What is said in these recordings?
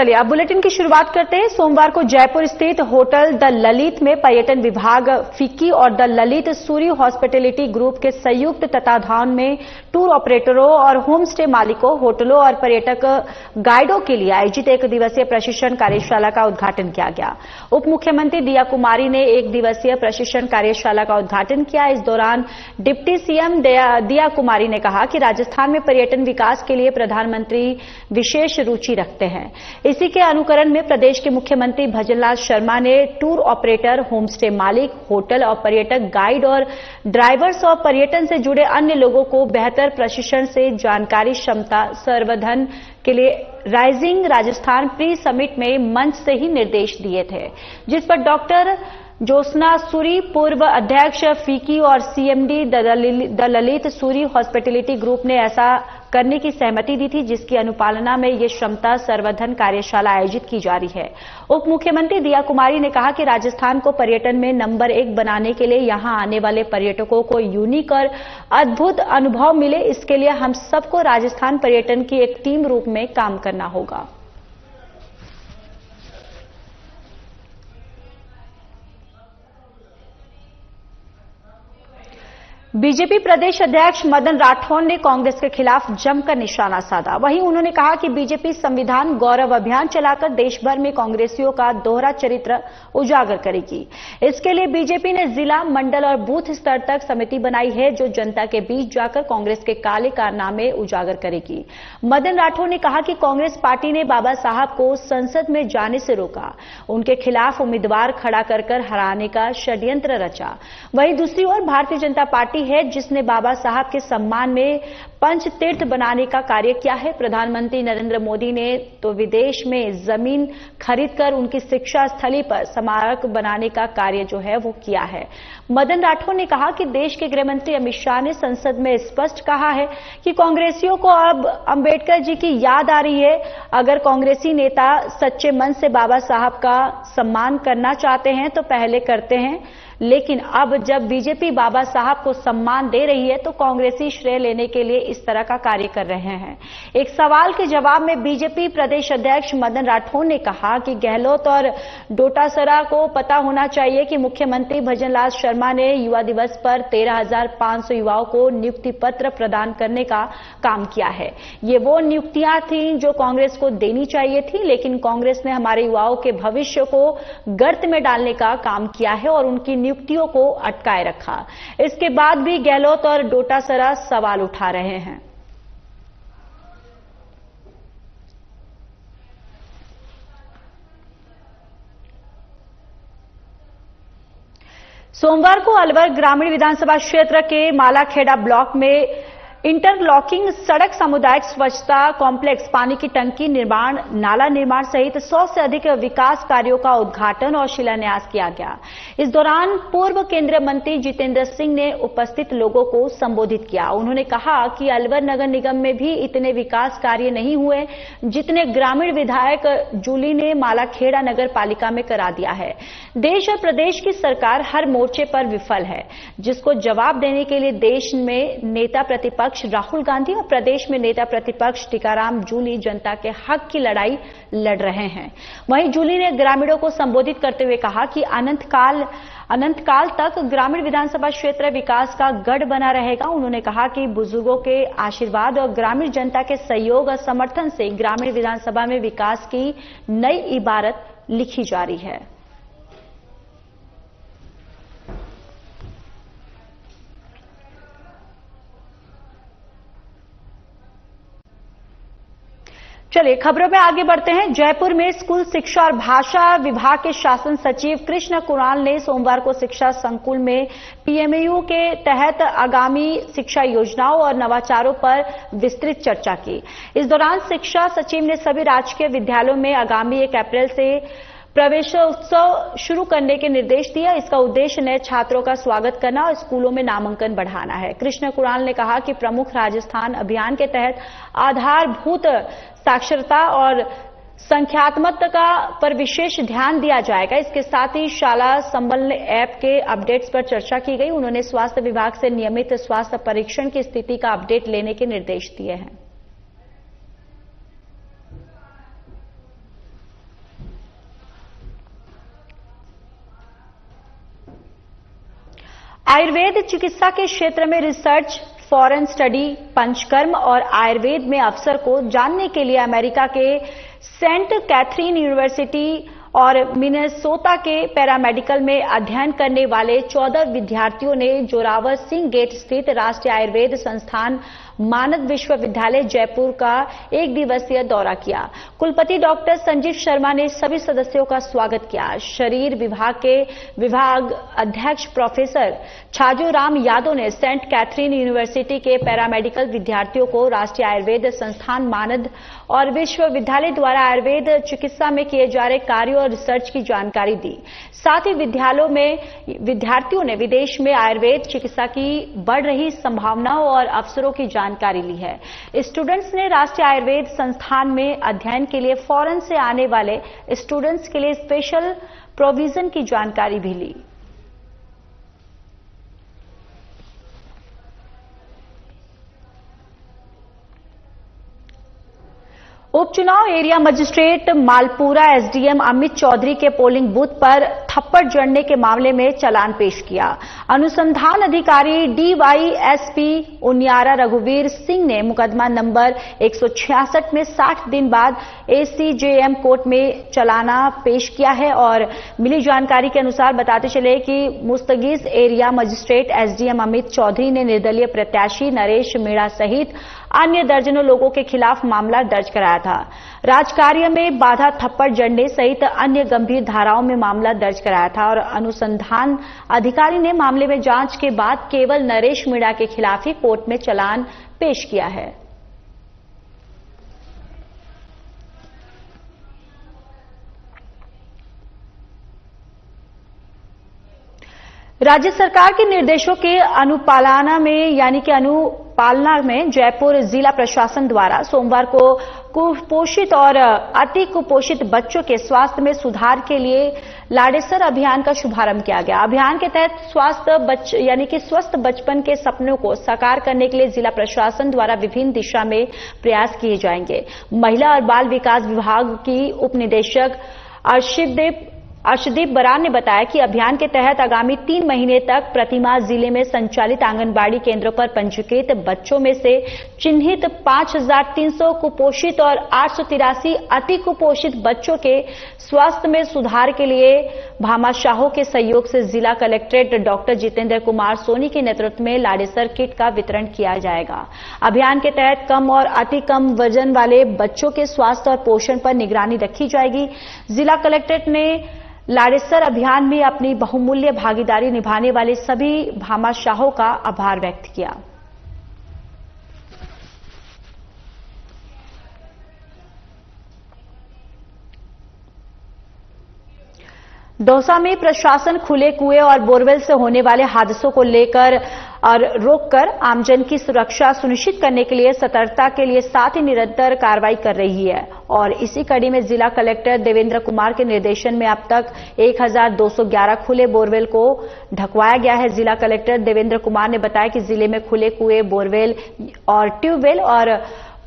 चलिए अब बुलेटिन की शुरुआत करते हैं। सोमवार को जयपुर स्थित होटल द ललित में पर्यटन विभाग, फिक्की और the Lalit Suri hospitality group के संयुक्त तत्वाधान में टूर ऑपरेटरों और होम स्टे मालिकों, होटलों और पर्यटक गाइडों के लिए आयोजित एक दिवसीय प्रशिक्षण कार्यशाला का उद्घाटन किया गया। उप मुख्यमंत्री दिया कुमारी ने एक दिवसीय प्रशिक्षण कार्यशाला का उद्घाटन किया। इस दौरान डिप्टी सीएम दिया कुमारी ने कहा कि राजस्थान में पर्यटन विकास के लिए प्रधानमंत्री विशेष रुचि रखते हैं। इसी के अनुकरण में प्रदेश के मुख्यमंत्री भजनलाल शर्मा ने टूर ऑपरेटर, होम स्टे मालिक, होटल और पर्यटक गाइड और ड्राइवर्स और पर्यटन से जुड़े अन्य लोगों को बेहतर प्रशिक्षण से जानकारी क्षमता संवर्धन के लिए राइजिंग राजस्थान प्री समिट में मंच से ही निर्देश दिए थे, जिस पर डॉक्टर ज्योत्सना सूरी, पूर्व अध्यक्ष फिक्की और CMD the Lalit Suri hospitality group ने ऐसा करने की सहमति दी थी, जिसकी अनुपालना में ये क्षमता संवर्धन कार्यशाला आयोजित की जा रही है। उप मुख्यमंत्री दिया कुमारी ने कहा कि राजस्थान को पर्यटन में नंबर 1 बनाने के लिए यहां आने वाले पर्यटकों को यूनिक और अद्भुत अनुभव मिले, इसके लिए हम सबको राजस्थान पर्यटन की एक टीम रूप में काम करना होगा। बीजेपी प्रदेश अध्यक्ष मदन राठौर ने कांग्रेस के खिलाफ जमकर निशाना साधा। वहीं उन्होंने कहा कि बीजेपी संविधान गौरव अभियान चलाकर देश भर में कांग्रेसियों का दोहरा चरित्र उजागर करेगी। इसके लिए बीजेपी ने जिला, मंडल और बूथ स्तर तक समिति बनाई है, जो जनता के बीच जाकर कांग्रेस के काले कारनामे उजागर करेगी। मदन राठौर ने कहा कि कांग्रेस पार्टी ने बाबा साहब को संसद में जाने से रोका, उनके खिलाफ उम्मीदवार खड़ा कर हराने का षड्यंत्र रचा। वहीं दूसरी ओर भारतीय जनता पार्टी है, जिसने बाबा साहब के सम्मान में पंच तीर्थ बनाने का कार्य किया है। प्रधानमंत्री नरेंद्र मोदी ने तो विदेश में जमीन खरीदकर उनकी शिक्षा स्थली पर स्मारक बनाने का कार्य जो है वो किया है। मदन राठौर ने कहा कि देश के गृहमंत्री अमित शाह ने संसद में स्पष्ट कहा है कि कांग्रेसियों को अब अंबेडकर जी की याद आ रही है। अगर कांग्रेसी नेता सच्चे मन से बाबा साहब का सम्मान करना चाहते हैं तो पहले करते हैं, लेकिन अब जब बीजेपी बाबा साहब को सम्मान दे रही है तो कांग्रेसी श्रेय लेने के लिए इस तरह का कार्य कर रहे हैं। एक सवाल के जवाब में बीजेपी प्रदेश अध्यक्ष मदन राठौर ने कहा कि गहलोत और डोटासरा को पता होना चाहिए कि मुख्यमंत्री भजनलाल शर्मा ने युवा दिवस पर 13,500 युवाओं को नियुक्ति पत्र प्रदान करने का काम किया है। ये वो नियुक्तियां थीं जो कांग्रेस को देनी चाहिए थी, लेकिन कांग्रेस ने हमारे युवाओं के भविष्य को गर्त में डालने का काम किया है और उनकी नियुक्तियों को अटकाए रखा। इसके बाद भी गहलोत और डोटासरा सवाल उठा रहे हैं। सोमवार को अलवर ग्रामीण विधानसभा क्षेत्र के मालाखेड़ा ब्लॉक में इंटरलॉकिंग सड़क, सामुदायिक स्वच्छता कॉम्प्लेक्स, पानी की टंकी निर्माण, नाला निर्माण सहित 100 से अधिक विकास कार्यों का उद्घाटन और शिलान्यास किया गया। इस दौरान पूर्व केंद्रीय मंत्री जितेंद्र सिंह ने उपस्थित लोगों को संबोधित किया। उन्होंने कहा कि अलवर नगर निगम में भी इतने विकास कार्य नहीं हुए जितने ग्रामीण विधायक जूली ने मालाखेड़ा नगर पालिका में करा दिया है। देश और प्रदेश की सरकार हर मोर्चे पर विफल है, जिसको जवाब देने के लिए देश में नेता प्रतिपक्ष राहुल गांधी और प्रदेश में नेता प्रतिपक्ष टीकाराम जूली जनता के हक की लड़ाई लड़ रहे हैं। वहीं जूली ने ग्रामीणों को संबोधित करते हुए कहा कि अनंत काल तक ग्रामीण विधानसभा क्षेत्र विकास का गढ़ बना रहेगा। उन्होंने कहा कि बुजुर्गों के आशीर्वाद और ग्रामीण जनता के सहयोग और समर्थन से ग्रामीण विधानसभा में विकास की नई इबारत लिखी जा रही है। चलिए खबरों में आगे बढ़ते हैं। जयपुर में स्कूल शिक्षा और भाषा विभाग के शासन सचिव कृष्ण कुणाल ने सोमवार को शिक्षा संकुल में पीएमयू के तहत आगामी शिक्षा योजनाओं और नवाचारों पर विस्तृत चर्चा की। इस दौरान शिक्षा सचिव ने सभी राजकीय विद्यालयों में आगामी 1 अप्रैल से प्रवेशोत्सव शुरू करने के निर्देश दिया। इसका उद्देश्य नए छात्रों का स्वागत करना और स्कूलों में नामांकन बढ़ाना है। कृष्ण कुणाल ने कहा कि प्रमुख राजस्थान अभियान के तहत आधारभूत साक्षरता और संख्यात्मकता पर विशेष ध्यान दिया जाएगा। इसके साथ ही शाला संबल ऐप के अपडेट्स पर चर्चा की गई। उन्होंने स्वास्थ्य विभाग से नियमित स्वास्थ्य परीक्षण की स्थिति का अपडेट लेने के निर्देश दिए हैं। आयुर्वेद चिकित्सा के क्षेत्र में रिसर्च, फॉरेन स्टडी, पंचकर्म और आयुर्वेद में अवसर को जानने के लिए अमेरिका के सेंट कैथरीन यूनिवर्सिटी और मिनेसोटा के पैरामेडिकल में अध्ययन करने वाले 14 विद्यार्थियों ने जोरावर सिंह गेट स्थित राष्ट्रीय आयुर्वेद संस्थान मानद विश्वविद्यालय जयपुर का एक दिवसीय दौरा किया। कुलपति डॉक्टर संजीव शर्मा ने सभी सदस्यों का स्वागत किया। शरीर विभाग के विभाग अध्यक्ष प्रोफेसर छाजूराम यादव ने सेंट कैथरीन यूनिवर्सिटी के पैरामेडिकल विद्यार्थियों को राष्ट्रीय आयुर्वेद संस्थान मानद और विश्वविद्यालय द्वारा आयुर्वेद चिकित्सा में किए जा रहे कार्यों और रिसर्च की जानकारी दी। साथ ही विद्यार्थियों ने विदेश में आयुर्वेद चिकित्सा की बढ़ रही संभावनाओं और अवसरों की जानकारी ली है। स्टूडेंट्स ने राष्ट्रीय आयुर्वेद संस्थान में अध्ययन के लिए फॉरेन से आने वाले स्टूडेंट्स के लिए स्पेशल प्रोविजन की जानकारी भी ली। उपचुनाव area magistrate Malpura SDM Amit Chaudhary के पोलिंग बूथ पर थप्पड़ जड़ने के मामले में चालान पेश किया। अनुसंधान अधिकारी डीवाईएसपी उनियारा रघुवीर सिंह ने मुकदमा नंबर 166 में 60 दिन बाद एसीजेएम कोर्ट में चालाना पेश किया है और मिली जानकारी के अनुसार बताते चले कि Mustageez area magistrate SDM Amit Chaudhary ने निर्दलीय प्रत्याशी नरेश मीणा सहित अन्य दर्जनों लोगों के खिलाफ मामला दर्ज कराया था। राजकार्य में बाधा, थप्पड़ जड़ने सहित अन्य गंभीर धाराओं में मामला दर्ज कराया था और अनुसंधान अधिकारी ने मामले में जांच के बाद केवल नरेश मीणा के खिलाफ ही कोर्ट में चालान पेश किया है। राज्य सरकार के निर्देशों के अनुपालना में जयपुर जिला प्रशासन द्वारा सोमवार को कुपोषित और अति कुपोषित बच्चों के स्वास्थ्य में सुधार के लिए लाडेसर अभियान का शुभारंभ किया गया। अभियान के तहत स्वस्थ बचपन के सपनों को साकार करने के लिए जिला प्रशासन द्वारा विभिन्न दिशा में प्रयास किए जाएंगे। महिला और बाल विकास विभाग की उप निदेशक अर्शदीप बरार ने बताया कि अभियान के तहत आगामी 3 महीने तक प्रतिमाह जिले में संचालित आंगनबाड़ी केंद्रों पर पंजीकृत बच्चों में से चिन्हित 5,300 कुपोषित और 883 अति कुपोषित बच्चों के स्वास्थ्य में सुधार के लिए भामाशाहों के सहयोग से जिला कलेक्ट्रेट डॉक्टर जितेंद्र कुमार सोनी के नेतृत्व में लाडेसर किट का वितरण किया जाएगा। अभियान के तहत कम और अति कम वजन वाले बच्चों के स्वास्थ्य और पोषण पर निगरानी रखी जाएगी। जिला कलेक्ट्रेट ने लाडेसर अभियान में अपनी बहुमूल्य भागीदारी निभाने वाले सभी भामाशाहों का आभार व्यक्त किया। दौसा में प्रशासन खुले कुएं और बोरवेल से होने वाले हादसों को लेकर और रोककर आमजन की सुरक्षा सुनिश्चित करने के लिए सतर्कता के लिए साथ ही निरंतर कार्रवाई कर रही है और इसी कड़ी में जिला कलेक्टर देवेंद्र कुमार के निर्देशन में अब तक 1211 खुले बोरवेल को ढकवाया गया है। जिला कलेक्टर देवेंद्र कुमार ने बताया कि जिले में खुले कुएं, बोरवेल और ट्यूबवेल और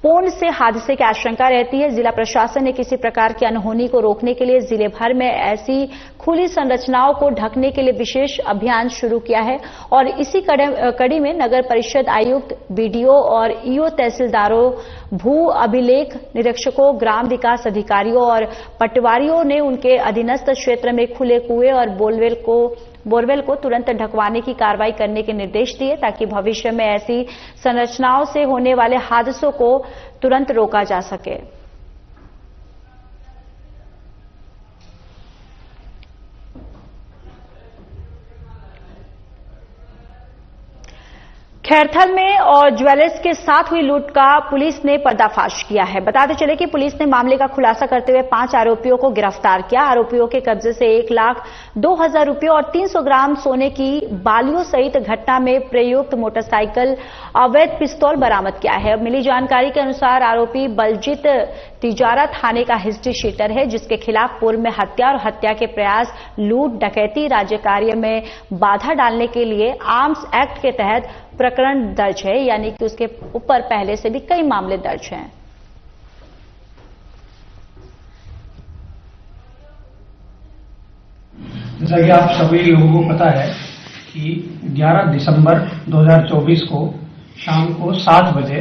पोंड से हादसे की आशंका रहती है। जिला प्रशासन ने किसी प्रकार की अनहोनी को रोकने के लिए जिले भर में ऐसी खुली संरचनाओं को ढकने के लिए विशेष अभियान शुरू किया है और इसी कड़ी में नगर परिषद आयुक्त, बीडीओ और ईओ तहसीलदारों, भू अभिलेख निरीक्षकों, ग्राम विकास अधिकारियों और पटवारियों ने उनके अधीनस्थ क्षेत्र में खुले कुएं और बोरवेल को तुरंत ढकवाने की कार्रवाई करने के निर्देश दिए ताकि भविष्य में ऐसी संरचनाओं से होने वाले हादसों को तुरंत रोका जा सके। खैरथल में और ज्वेलर्स के साथ हुई लूट का पुलिस ने पर्दाफाश किया है। बताते चले कि पुलिस ने मामले का खुलासा करते हुए 5 आरोपियों को गिरफ्तार किया। आरोपियों के कब्जे से 1,02,000 रुपये और 300 ग्राम सोने की बालियों सहित घटना में प्रयुक्त मोटरसाइकिल, अवैध पिस्तौल बरामद किया है। मिली जानकारी के अनुसार आरोपी बलजीत तिजारा थाने का हिस्ट्री शीटर है, जिसके खिलाफ पूर्व में हत्या और हत्या के प्रयास, लूट, डकैती, राज्य कार्य में बाधा डालने के लिए आर्म्स एक्ट के तहत प्रकरण दर्ज है, यानी कि उसके ऊपर पहले से भी कई मामले दर्ज हैं। जैसा कि आप सभी लोगों को पता है कि 11 दिसंबर 2024 को शाम को 7 बजे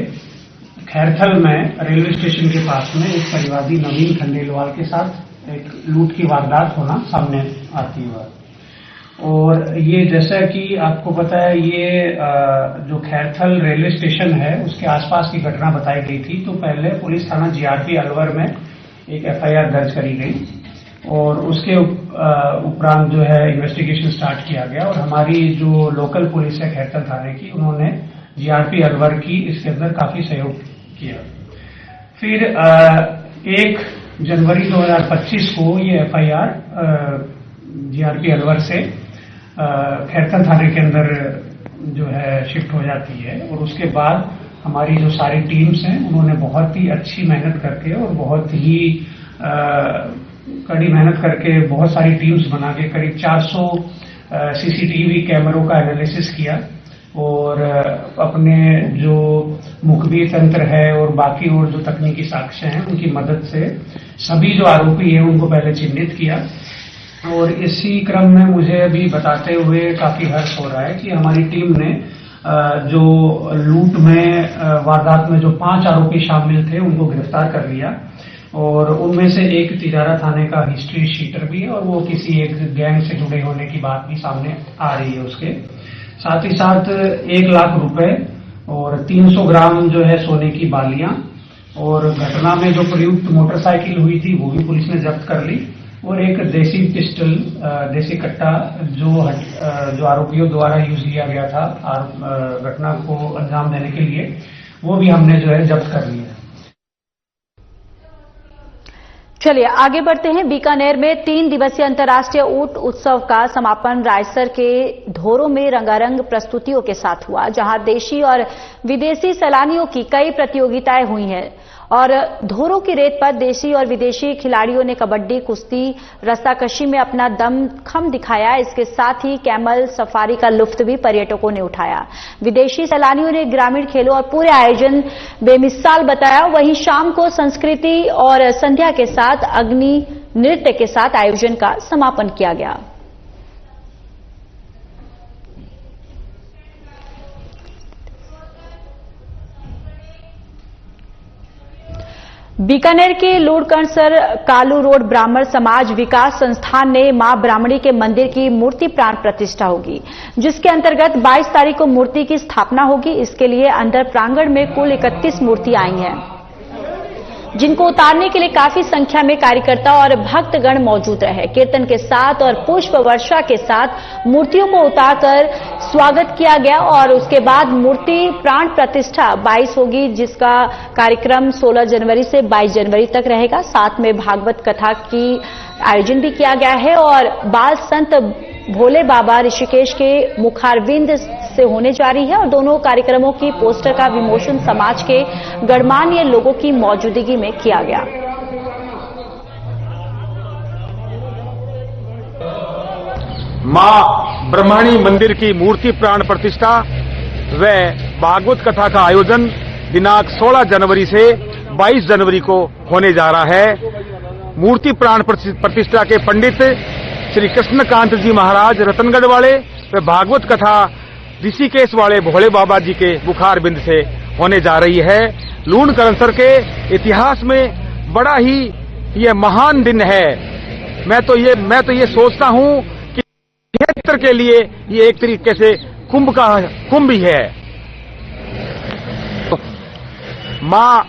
खैरथल में रेलवे स्टेशन के पास में एक परिवादी नवीन खंडेलवाल के साथ एक लूट की वारदात होना सामने आती है। और ये जैसा कि आपको पता है, ये जो खैरथल रेलवे स्टेशन है उसके आसपास की घटना बताई गई थी। तो पहले पुलिस थाना जीआरपी अलवर में एक एफआईआर दर्ज करी गई और उसके उपरांत जो है इन्वेस्टिगेशन स्टार्ट किया गया। और हमारी जो लोकल पुलिस है खैरथल थाने की, उन्होंने जीआरपी अलवर की इसके अंदर काफी सहयोग किया। फिर 1 जनवरी 2025 को ये एफआईआर जीआरपी अलवर से खैरथल थाने के अंदर जो है शिफ्ट हो जाती है। और उसके बाद हमारी जो सारी टीम्स हैं उन्होंने बहुत ही अच्छी मेहनत करके और बहुत ही कड़ी मेहनत करके बहुत सारी टीम्स बना के करीब 400 सीसीटीवी कैमरों का एनालिसिस किया और अपने जो मुखबिर तंत्र है और बाकी और जो तकनीकी साक्ष्य हैं उनकी मदद से सभी जो आरोपी हैं उनको पहले चिन्हित किया। और इसी क्रम में मुझे अभी बताते हुए काफी हर्ष हो रहा है कि हमारी टीम ने जो लूट में वारदात में जो 5 आरोपी शामिल थे उनको गिरफ्तार कर लिया। और उनमें से एक तिजारा थाने का हिस्ट्री शीटर भी है और वो किसी एक गैंग से जुड़े होने की बात भी सामने आ रही है। उसके साथ ही साथ 1 लाख रुपए और 300 ग्राम जो है सोने की बालियां और घटना में जो प्रयुक्त मोटरसाइकिल हुई थी वो भी पुलिस ने जब्त कर ली। और एक देसी पिस्टल, देसी कट्टा जो आरोपियों द्वारा यूज किया गया था घटना को अंजाम देने के लिए, वो भी हमने जो है जब्त कर लिया। चलिए आगे बढ़ते हैं। बीकानेर में 3 दिवसीय अंतर्राष्ट्रीय ऊंट उत्सव का समापन रायसर के धोरों में रंगारंग प्रस्तुतियों के साथ हुआ, जहां देशी और विदेशी सैलानियों की कई प्रतियोगिताएं हुई हैं। और धोरों की रेत पर देशी और विदेशी खिलाड़ियों ने कबड्डी, कुश्ती, रस्साकशी में अपना दमखम दिखाया। इसके साथ ही कैमल सफारी का लुत्फ भी पर्यटकों ने उठाया। विदेशी सैलानियों ने ग्रामीण खेलों और पूरे आयोजन बेमिसाल बताया। वहीं शाम को संस्कृति और संध्या के साथ अग्नि नृत्य के साथ आयोजन का समापन किया गया। बीकानेर के लूड़कणसर कालू रोड ब्राह्मण समाज विकास संस्थान ने मां ब्राह्मणी के मंदिर की मूर्ति प्राण प्रतिष्ठा होगी, जिसके अंतर्गत 22 तारीख को मूर्ति की स्थापना होगी। इसके लिए अंदर प्रांगण में कुल 31 मूर्ति आई हैं, जिनको उतारने के लिए काफी संख्या में कार्यकर्ता और भक्तगण मौजूद रहे। कीर्तन के साथ और पुष्प वर्षा के साथ मूर्तियों को उतारकर स्वागत किया गया और उसके बाद मूर्ति प्राण प्रतिष्ठा 22 होगी, जिसका कार्यक्रम 16 जनवरी से 22 जनवरी तक रहेगा। साथ में भागवत कथा की आयोजन भी किया गया है और बाल संत भोले बाबा ऋषिकेश के मुखारविंद से होने जा रही है। और दोनों कार्यक्रमों की पोस्टर का विमोचन समाज के गणमान्य लोगों की मौजूदगी में किया गया। मां ब्रह्मणी मंदिर की मूर्ति प्राण प्रतिष्ठा व भागवत कथा का आयोजन दिनांक 16 जनवरी से 22 जनवरी को होने जा रहा है। मूर्ति प्राण प्रतिष्ठा के पंडित श्री कृष्णकांत जी महाराज रतनगढ़ वाले व भागवत कथा ऋषिकेश वाले भोले बाबा जी के बुखार बिंद से होने जा रही है। लूणकरणसर के इतिहास में बड़ा ही ये महान दिन है। मैं तो ये सोचता हूं कि क्षेत्र के लिए ये एक तरीके से कुंभ ही है। मां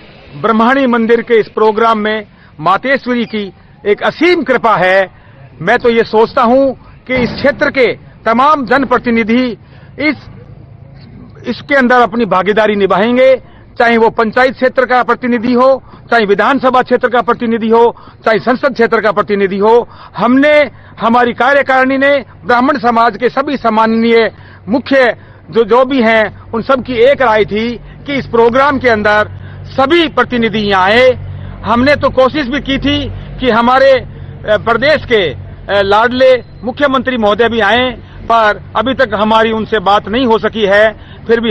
ब्रह्मणी मंदिर के इस प्रोग्राम में मातेश्वरी की एक असीम कृपा है। मैं तो ये सोचता हूं कि इस क्षेत्र के तमाम जनप्रतिनिधि इसके अंदर अपनी भागीदारी निभाएंगे, चाहे वो पंचायत क्षेत्र का प्रतिनिधि हो, चाहे विधानसभा क्षेत्र का प्रतिनिधि हो, चाहे संसद क्षेत्र का प्रतिनिधि हो। हमारी कार्यकारिणी ने ब्राह्मण समाज के सभी सम्माननीय मुख्य जो भी हैं उन सब की एक राय थी कि इस प्रोग्राम के अंदर सभी प्रतिनिधि यहाँ आए। हमने तो कोशिश भी की थी कि हमारे प्रदेश के लाडले मुख्यमंत्री महोदय भी आए, पर अभी तक हमारी उनसे बात नहीं हो सकी है। फिर भी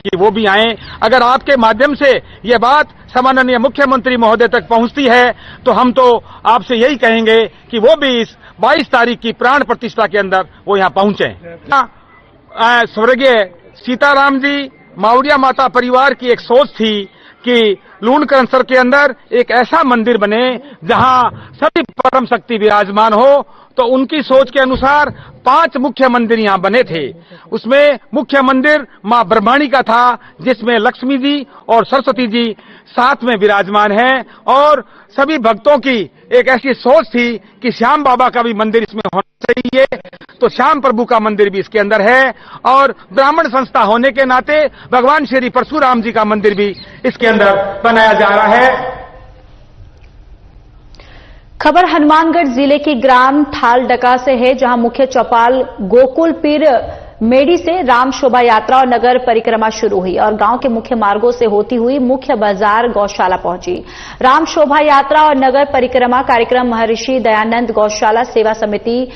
कि वो भी आए। अगर आपके माध्यम से ये बात सम्माननीय मुख्यमंत्री महोदय तक पहुंचती है तो हम तो आपसे यही कहेंगे कि वो भी इस 22 तारीख की प्राण प्रतिष्ठा के अंदर वो यहां पहुंचे। स्वर्गीय सीताराम जी मावड़िया माता परिवार की एक सोच थी कि लूणकरनसर के अंदर एक ऐसा मंदिर बने जहां सभी परम शक्ति विराजमान हो। तो उनकी सोच के अनुसार 5 मुख्य मंदिर यहां बने थे। उसमें मुख्य मंदिर मां ब्रह्माणी का था, जिसमें लक्ष्मी जी और सरस्वती जी साथ में विराजमान हैं। और सभी भक्तों की एक ऐसी सोच थी कि श्याम बाबा का भी मंदिर इसमें होना चाहिए, तो श्याम प्रभु का मंदिर भी इसके अंदर है। और ब्राह्मण संस्था होने के नाते भगवान श्री परशुराम जी का मंदिर भी इसके अंदर बनाया जा रहा है। खबर हनुमानगढ़ जिले की ग्राम थालडका से है, जहां मुख्य चौपाल गोकुल पीर मेडी से राम शोभा यात्रा और नगर परिक्रमा शुरू हुई और गांव के मुख्य मार्गों से होती हुई मुख्य बाजार गौशाला पहुंची। राम शोभा यात्रा और नगर परिक्रमा कार्यक्रम महर्षि दयानंद गौशाला सेवा समिति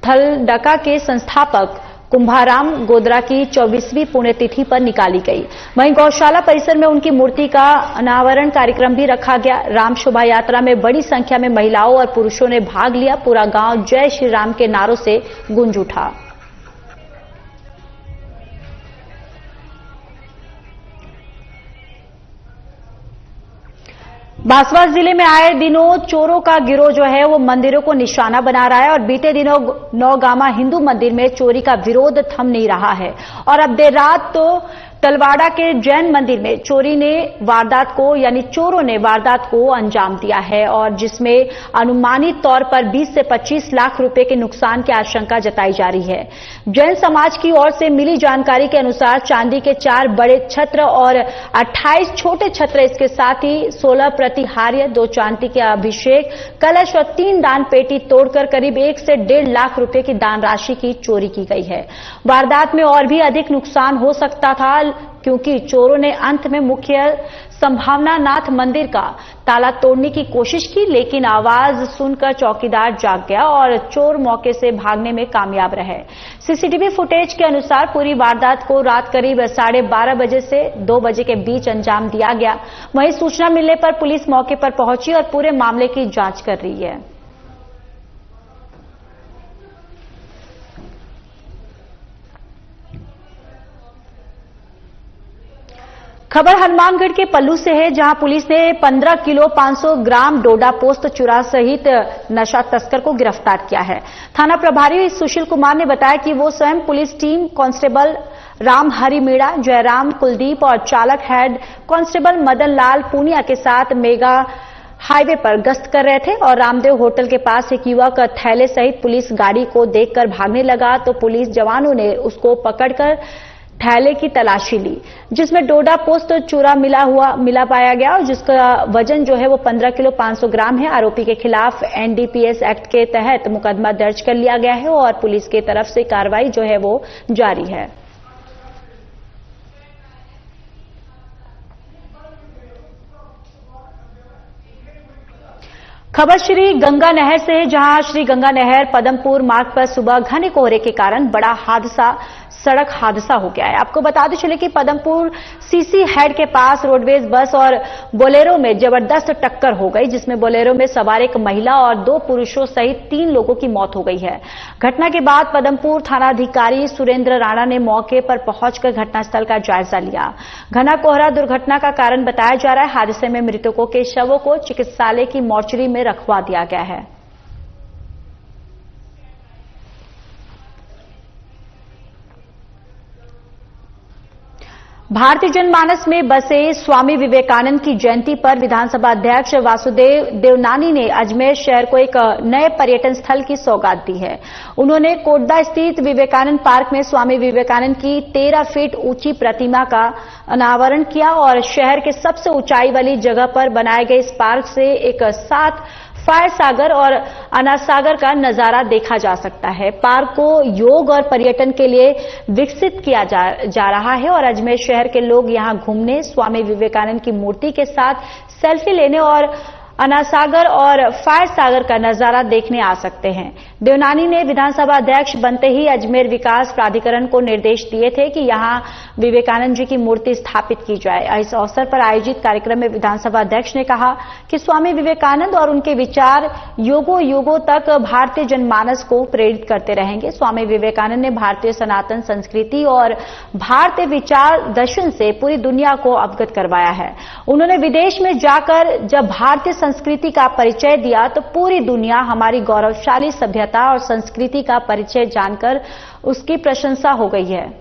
थालडका के संस्थापक कुंभाराम गोदरा की 24वीं पुण्यतिथि पर निकाली गई। वहीं गौशाला परिसर में उनकी मूर्ति का अनावरण कार्यक्रम भी रखा गया। राम शोभा यात्रा में बड़ी संख्या में महिलाओं और पुरुषों ने भाग लिया। पूरा गांव जय श्री राम के नारों से गूंज उठा। बांसवाड़ा जिले में आए दिनों चोरों का गिरोह जो है वो मंदिरों को निशाना बना रहा है और बीते दिनों नौगामा हिंदू मंदिर में चोरी का विरोध थम नहीं रहा है। और अब देर रात तो तलवाड़ा के जैन मंदिर में चोरों ने वारदात को अंजाम दिया है और जिसमें अनुमानित तौर पर 20 से 25 लाख रुपए के नुकसान की आशंका जताई जा रही है। जैन समाज की ओर से मिली जानकारी के अनुसार चांदी के 4 बड़े छत्र और 28 छोटे छत्र, इसके साथ ही 16 प्रतिहार्य, 2 चांदी के अभिषेक कलश और 3 दान पेटी तोड़कर करीब 1 से 1.5 लाख रुपए की दान राशि की चोरी की गई है। वारदात में और भी अधिक नुकसान हो सकता था क्योंकि चोरों ने अंत में मुख्य संभावनानाथ मंदिर का ताला तोड़ने की कोशिश की, लेकिन आवाज सुनकर चौकीदार जाग गया और चोर मौके से भागने में कामयाब रहे। सीसीटीवी फुटेज के अनुसार पूरी वारदात को रात करीब 12:30 बजे से 2 बजे के बीच अंजाम दिया गया। वहीं सूचना मिलने पर पुलिस मौके पर पहुंची और पूरे मामले की जांच कर रही है। खबर हनुमानगढ़ के पल्लू से है, जहां पुलिस ने 15 किलो 500 ग्राम डोडा पोस्त चुरा सहित नशा तस्कर को गिरफ्तार किया है। थाना प्रभारी सुशील कुमार ने बताया कि वो स्वयं police team constable Ram Hari Meena, Jairam Kuldeep और चालक हेड कांस्टेबल मदन लाल पूनिया के साथ मेगा हाईवे पर गश्त कर रहे थे और रामदेव होटल के पास एक युवक थैले सहित पुलिस गाड़ी को देखकर भागने लगा तो पुलिस जवानों ने उसको पकड़कर थैले की तलाशी ली, जिसमें डोडा पोस्त चूरा मिला पाया गया और जिसका वजन जो है वो 15 किलो 500 ग्राम है। आरोपी के खिलाफ एनडीपीएस एक्ट के तहत मुकदमा दर्ज कर लिया गया है और पुलिस की तरफ से कार्रवाई जो है वो जारी है। खबर श्री गंगा नहर से है, जहां श्री गंगा नहर पदमपुर मार्ग पर सुबह घने कोहरे के कारण बड़ा सड़क हादसा हो गया है। आपको बताते चले कि पदमपुर सीसी हेड के पास रोडवेज बस और बोलेरो में जबरदस्त टक्कर हो गई, जिसमें बोलेरो में सवार एक महिला और 2 पुरुषों सहित 3 लोगों की मौत हो गई है। घटना के बाद पदमपुर थानाधिकारी सुरेंद्र राणा ने मौके पर पहुंचकर घटनास्थल का जायजा लिया। घना कोहरा दुर्घटना का कारण बताया जा रहा है। हादसे में मृतकों के शवों को चिकित्सालय की मोर्चरी में रखवा दिया गया है। भारतीय जनमानस में बसे स्वामी विवेकानंद की जयंती पर विधानसभा अध्यक्ष वासुदेव देवनानी ने अजमेर शहर को एक नए पर्यटन स्थल की सौगात दी है। उन्होंने कोटदा स्थित विवेकानंद पार्क में स्वामी विवेकानंद की 13 फीट ऊंची प्रतिमा का अनावरण किया और शहर के सबसे ऊंचाई वाली जगह पर बनाए गए इस पार्क से एक साथ फायर सागर और अनार सागर का नजारा देखा जा सकता है। पार्क को योग और पर्यटन के लिए विकसित किया जा रहा है और अजमेर शहर के लोग यहां घूमने, स्वामी विवेकानंद की मूर्ति के साथ सेल्फी लेने और अनासागर और फायर सागर का नजारा देखने आ सकते हैं। देवनानी ने विधानसभा अध्यक्ष बनते ही अजमेर विकास प्राधिकरण को निर्देश दिए थे कि यहां विवेकानंद जी की मूर्ति स्थापित की जाए। इस अवसर पर आयोजित कार्यक्रम में विधानसभा अध्यक्ष ने कहा कि स्वामी विवेकानंद और उनके विचार युगों युगों तक भारतीय जनमानस को प्रेरित करते रहेंगे। स्वामी विवेकानंद ने भारतीय सनातन संस्कृति और भारतीय विचार दर्शन से पूरी दुनिया को अवगत करवाया है। उन्होंने विदेश में जाकर जब भारतीय संस्कृति का परिचय दिया तो पूरी दुनिया हमारी गौरवशाली सभ्यता और संस्कृति का परिचय जानकर उसकी प्रशंसा हो गई है।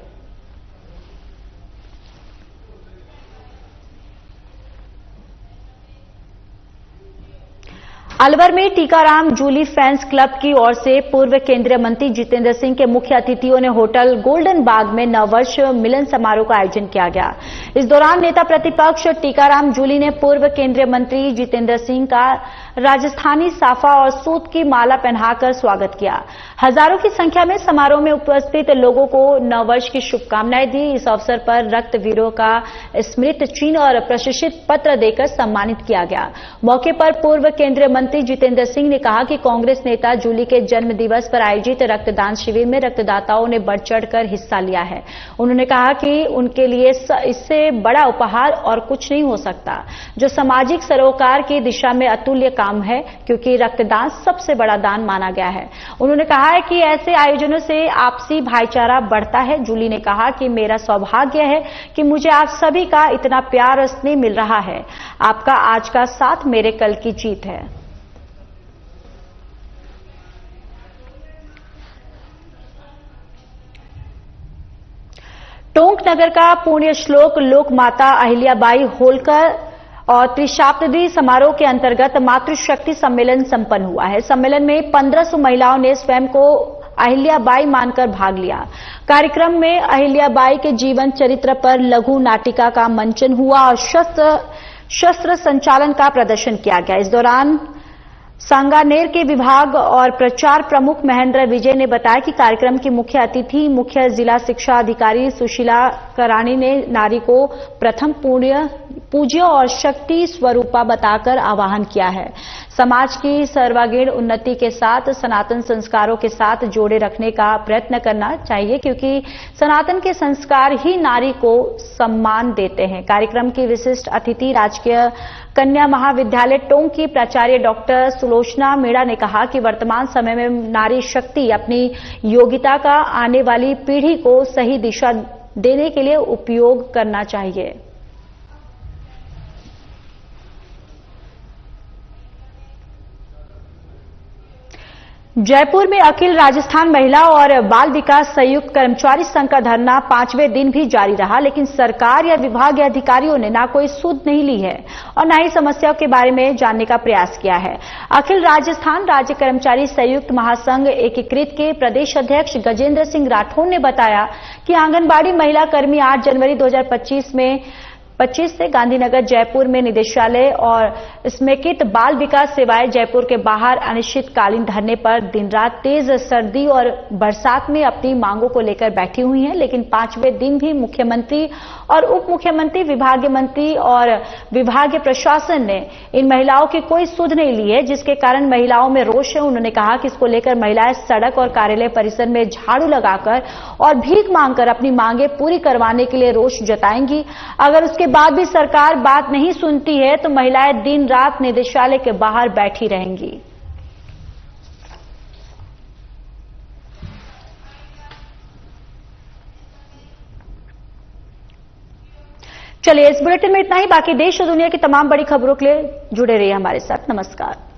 अलवर में टीकाराम जूली फैंस क्लब की ओर से पूर्व केंद्रीय मंत्री जितेंद्र सिंह के मुख्य अतिथियों ने होटल गोल्डन बाग में नववर्ष मिलन समारोह का आयोजन किया गया। इस दौरान नेता प्रतिपक्ष टीकाराम जूली ने पूर्व केंद्रीय मंत्री जितेंद्र सिंह का राजस्थानी साफा और सूत की माला पहनाकर स्वागत किया। हजारों की संख्या में समारोह में उपस्थित लोगों को नववर्ष की शुभकामनाएं दी। इस अवसर पर रक्तवीरों का स्मृति चिन्ह और प्रशस्ति पत्र देकर सम्मानित किया गया। मौके पर पूर्व केंद्रीय मंत्री जितेंद्र सिंह ने कहा कि कांग्रेस नेता जूली के जन्म दिवस पर आयोजित रक्तदान शिविर में रक्तदाताओं ने बढ़ चढ़कर हिस्सा लिया है। उन्होंने कहा कि उनके लिए इससे बड़ा उपहार और कुछ नहीं हो सकता, जो सामाजिक सरोकार की दिशा में अतुल्य काम है, क्योंकि रक्तदान सबसे बड़ा दान माना गया है। उन्होंने कहा है कि ऐसे आयोजनों से आपसी भाईचारा बढ़ता है। जूली ने कहा कि मेरा सौभाग्य है कि मुझे आप सभी का इतना प्यार और स्नेह मिल रहा है। आपका आज का साथ मेरे कल की जीत है। टोंक नगर का पुण्य श्लोक लोक माता अहिल्याबाई होलकर और त्रिशताब्दी समारोह के अंतर्गत मातृशक्ति सम्मेलन संपन्न हुआ है। सम्मेलन में 1500 महिलाओं ने स्वयं को अहिल्याबाई मानकर भाग लिया। कार्यक्रम में अहिल्याबाई के जीवन चरित्र पर लघु नाटिका का मंचन हुआ और शस्त्र संचालन का प्रदर्शन किया गया। इस दौरान सांगानेर के विभाग और प्रचार प्रमुख महेंद्र विजय ने बताया कि कार्यक्रम की मुख्य अतिथि मुख्य जिला शिक्षा अधिकारी सुशीला करानी ने नारी को प्रथम पूज्य और शक्ति स्वरूपा बताकर आह्वान किया है। समाज की सर्वांगीण उन्नति के साथ सनातन संस्कारों के साथ जोड़े रखने का प्रयत्न करना चाहिए, क्योंकि सनातन के संस्कार ही नारी को सम्मान देते हैं। कार्यक्रम की विशिष्ट अतिथि राजकीय कन्या महाविद्यालय टोंक की प्राचार्य डॉक्टर सुलोचना मीणा ने कहा कि वर्तमान समय में नारी शक्ति अपनी योग्यता का आने वाली पीढ़ी को सही दिशा देने के लिए उपयोग करना चाहिए। जयपुर में अखिल राजस्थान महिला और बाल विकास संयुक्त कर्मचारी संघ का धरना 5वें दिन भी जारी रहा, लेकिन सरकार या विभाग या अधिकारियों ने ना कोई सुध नहीं ली है और न ही समस्याओं के बारे में जानने का प्रयास किया है। अखिल राजस्थान राज्य कर्मचारी संयुक्त महासंघ एकीकृत के प्रदेश अध्यक्ष गजेंद्र सिंह राठौड़ ने बताया कि आंगनबाड़ी महिला कर्मी 8 जनवरी 2025 से गांधीनगर जयपुर में निदेशालय और स्मेकित बाल विकास सेवाएं जयपुर के बाहर अनिश्चितकालीन धरने पर दिन रात तेज सर्दी और बरसात में अपनी मांगों को लेकर बैठी हुई हैं, लेकिन 5वें दिन भी मुख्यमंत्री और उप मुख्यमंत्री, विभागीय मंत्री और विभागीय प्रशासन ने इन महिलाओं की कोई सुध नहीं ली है, जिसके कारण महिलाओं में रोष है। उन्होंने कहा कि इसको लेकर महिलाएं सड़क और कार्यालय परिसर में झाड़ू लगाकर और भीख मांगकर अपनी मांगे पूरी करवाने के लिए रोष जताएंगी। अगर उसके बाद भी सरकार बात नहीं सुनती है तो महिलाएं दिन रात निदेशालय के बाहर बैठी रहेंगी। चलिए, इस बुलेटिन में इतना ही। बाकी देश और दुनिया की तमाम बड़ी खबरों के लिए जुड़े रहिए हमारे साथ। नमस्कार।